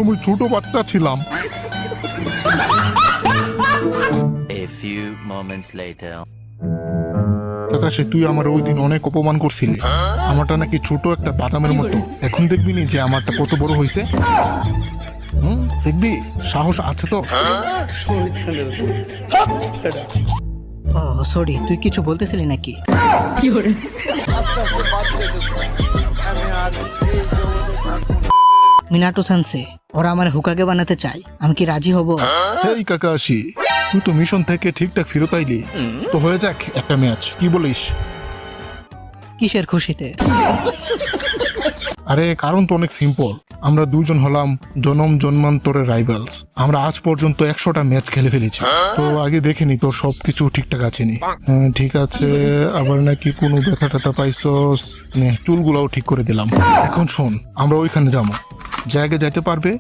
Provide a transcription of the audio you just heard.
তুমি ছোট বাচ্চা ছিলাম। A few moments later. কাকাশে তুই আমার ওই দিন অনেক অপমান করছিলি। আমারটা নাকি ছোট একটা বাদামের মতো। এখন দেখবি নি যে আমারটা কত বড় হয়েছে। দেখবি সাহস আছে তো। ও সরি, তুই কিছু বলতেছিলি নাকি? মিনাটো সেন্সে, ওরা আমার হুকাকে বানাতে চায়, আমি কি রাজি হব? এই কাকাশি, তুই তো মিশন থেকে ঠিকঠাক ফেরত আইলি, তো হয়ে যাক একটা ম্যাচ, কি বলিস? কিসের খুশিতে? আরে কারণ তো অনেক সিম্পল, আমরা দুজন হলাম জনম জন্মান্তরের রাইভালস। আমরা আজ পর্যন্ত 100টা ম্যাচ খেলে ফেলেছি। তো আগে দেখেনি তোর সবকিছু ঠিকঠাক আছে নি। হ্যাঁ ঠিক আছে, আবার নাকি কোনো ব্যথা ট্যাথা পাইছস? নে চুলগুলাও ঠিক করে দিলাম। এখন শোন, আমরা ওইখানে যাবো, জায়গায় যাইতে পারবে